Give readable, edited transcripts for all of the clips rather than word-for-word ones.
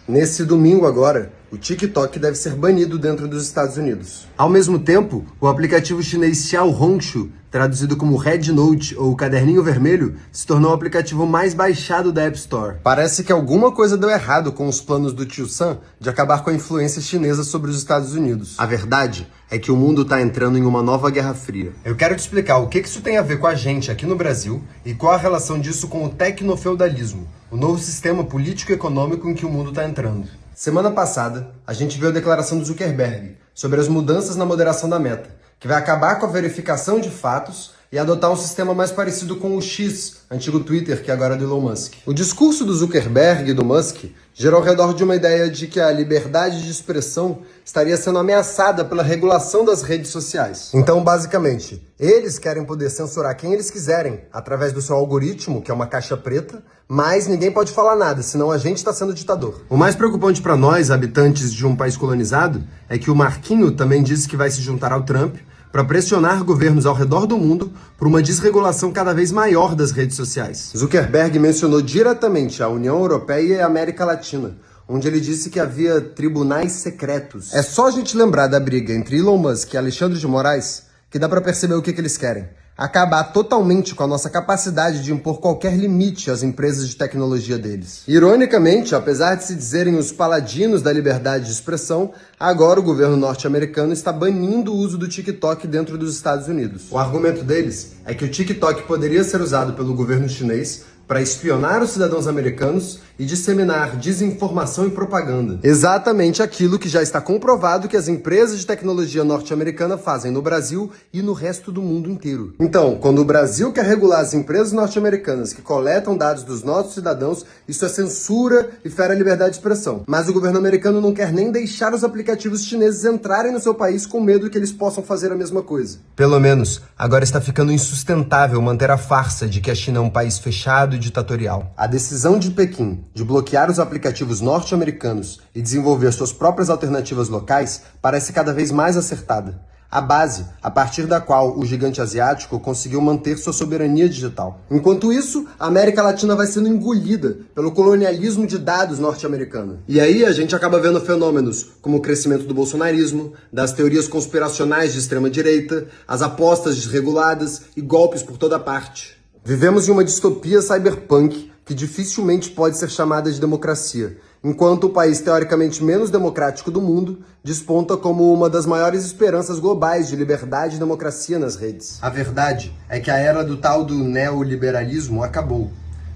Nesse domingo agora, o TikTok deve ser banido dentro dos Estados Unidos. Ao mesmo tempo, o aplicativo chinês Xiaohongshu, traduzido como Red Note ou Caderninho Vermelho, se tornou o aplicativo mais baixado da App Store. Parece que alguma coisa deu errado com os planos do Tio Sam de acabar com a influência chinesa sobre os Estados Unidos. A verdade é que o mundo está entrando em uma nova Guerra Fria. Eu quero te explicar o que isso tem a ver com a gente aqui no Brasil e qual a relação disso com o tecnofeudalismo, o novo sistema político e econômico em que o mundo está entrando. Semana passada, a gente viu a declaração do Zuckerberg sobre as mudanças na moderação da Meta, que vai acabar com a verificação de fatos e adotar um sistema mais parecido com o X, antigo Twitter, que agora é do Elon Musk. O discurso do Zuckerberg e do Musk gerou ao redor de uma ideia de que a liberdade de expressão estaria sendo ameaçada pela regulação das redes sociais. Então, basicamente, eles querem poder censurar quem eles quiserem através do seu algoritmo, que é uma caixa preta, mas ninguém pode falar nada, senão a gente está sendo ditador. O mais preocupante para nós, habitantes de um país colonizado, é que o Marquinho também disse que vai se juntar ao Trump para pressionar governos ao redor do mundo por uma desregulação cada vez maior das redes sociais. Zuckerberg mencionou diretamente a União Europeia e a América Latina, onde ele disse que havia tribunais secretos. É só a gente lembrar da briga entre Elon Musk e Alexandre de Moraes que dá para perceber o que eles querem. Acabar totalmente com a nossa capacidade de impor qualquer limite às empresas de tecnologia deles. Ironicamente, apesar de se dizerem os paladinos da liberdade de expressão, agora o governo norte-americano está banindo o uso do TikTok dentro dos Estados Unidos. O argumento deles é que o TikTok poderia ser usado pelo governo chinês para espionar os cidadãos americanos e disseminar desinformação e propaganda. Exatamente aquilo que já está comprovado que as empresas de tecnologia norte-americana fazem no Brasil e no resto do mundo inteiro. Então, quando o Brasil quer regular as empresas norte-americanas que coletam dados dos nossos cidadãos, isso é censura e fere a liberdade de expressão. Mas o governo americano não quer nem deixar os aplicativos chineses entrarem no seu país com medo que eles possam fazer a mesma coisa. Pelo menos, agora está ficando insustentável manter a farsa de que a China é um país fechado e ditatorial. A decisão de Pequim de bloquear os aplicativos norte-americanos e desenvolver suas próprias alternativas locais parece cada vez mais acertada. A base, a partir da qual o gigante asiático conseguiu manter sua soberania digital. Enquanto isso, a América Latina vai sendo engolida pelo colonialismo de dados norte-americano. E aí a gente acaba vendo fenômenos como o crescimento do bolsonarismo, das teorias conspiracionais de extrema-direita, as apostas desreguladas e golpes por toda parte. Vivemos em uma distopia cyberpunk que dificilmente pode ser chamada de democracia, enquanto o país teoricamente menos democrático do mundo desponta como uma das maiores esperanças globais de liberdade e democracia nas redes. A verdade é que a era do tal do neoliberalismo acabou.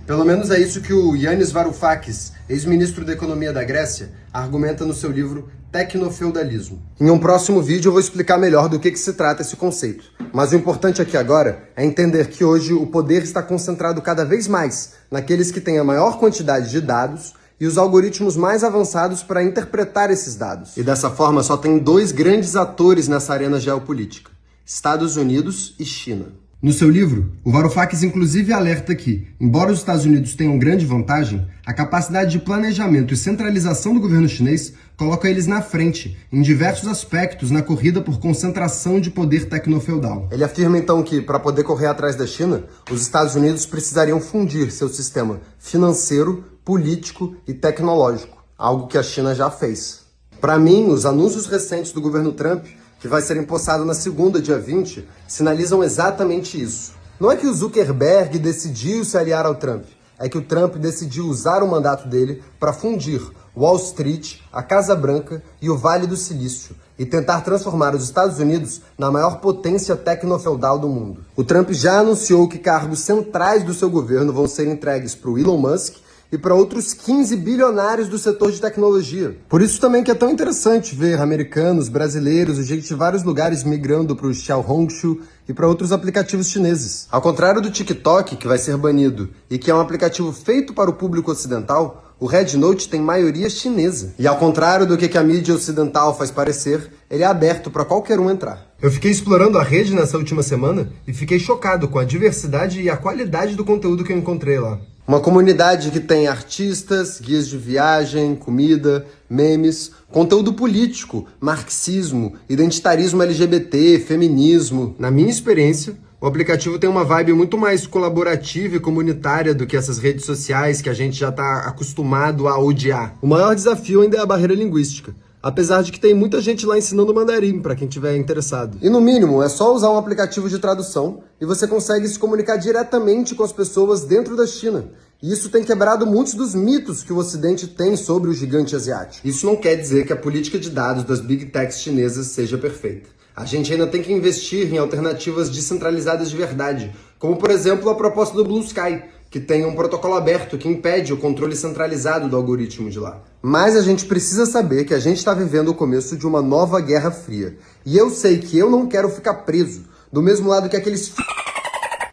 Pelo menos é isso que o Yanis Varoufakis, ex-ministro da Economia da Grécia, argumenta no seu livro Tecnofeudalismo. Em um próximo vídeo eu vou explicar melhor do que se trata esse conceito. Mas o importante aqui agora é entender que hoje o poder está concentrado cada vez mais naqueles que têm a maior quantidade de dados e os algoritmos mais avançados para interpretar esses dados. E dessa forma só tem dois grandes atores nessa arena geopolítica: Estados Unidos e China. No seu livro, o Varoufakis inclusive alerta que, embora os Estados Unidos tenham grande vantagem, a capacidade de planejamento e centralização do governo chinês coloca eles na frente, em diversos aspectos, na corrida por concentração de poder tecnofeudal. Ele afirma então que, para poder correr atrás da China, os Estados Unidos precisariam fundir seu sistema financeiro, político e tecnológico, algo que a China já fez. Para mim, os anúncios recentes do governo Trump, que vai ser empossado na segunda, dia 20, sinalizam exatamente isso. Não é que o Zuckerberg decidiu se aliar ao Trump, é que o Trump decidiu usar o mandato dele para fundir Wall Street, a Casa Branca e o Vale do Silício e tentar transformar os Estados Unidos na maior potência tecnofeudal do mundo. O Trump já anunciou que cargos centrais do seu governo vão ser entregues para o Elon Musk e para outros 15 bilionários do setor de tecnologia. Por isso também que é tão interessante ver americanos, brasileiros e gente de vários lugares migrando para o Xiaohongshu e para outros aplicativos chineses. Ao contrário do TikTok, que vai ser banido e que é um aplicativo feito para o público ocidental, o Red Note tem maioria chinesa. E ao contrário do que a mídia ocidental faz parecer, ele é aberto para qualquer um entrar. Eu fiquei explorando a rede nessa última semana e fiquei chocado com a diversidade e a qualidade do conteúdo que eu encontrei lá. Uma comunidade que tem artistas, guias de viagem, comida, memes, conteúdo político, marxismo, identitarismo LGBT, feminismo. Na minha experiência, O aplicativo tem uma vibe muito mais colaborativa e comunitária do que essas redes sociais que a gente já está acostumado a odiar. O maior desafio ainda é a barreira linguística, apesar de que tem muita gente lá ensinando mandarim para quem tiver interessado. E no mínimo, é só usar um aplicativo de tradução e você consegue se comunicar diretamente com as pessoas dentro da China. E isso tem quebrado muitos dos mitos que o Ocidente tem sobre o gigante asiático. Isso não quer dizer que a política de dados das Big Techs chinesas seja perfeita. A gente ainda tem que investir em alternativas descentralizadas de verdade, como, por exemplo, a proposta do Blue Sky, que tem um protocolo aberto que impede o controle centralizado do algoritmo de lá. Mas a gente precisa saber que a gente está vivendo o começo de uma nova Guerra Fria. E eu sei que eu não quero ficar preso, do mesmo lado que aqueles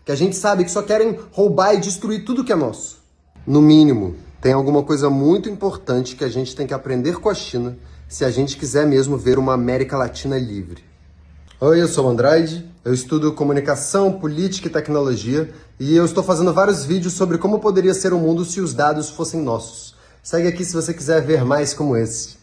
que a gente sabe que só querem roubar e destruir tudo que é nosso. No mínimo, tem alguma coisa muito importante que a gente tem que aprender com a China se a gente quiser mesmo ver uma América Latina livre. Oi, eu sou o Andrade, eu estudo comunicação, política e tecnologia e eu estou fazendo vários vídeos sobre como poderia ser o mundo se os dados fossem nossos. Segue aqui se você quiser ver mais como esse.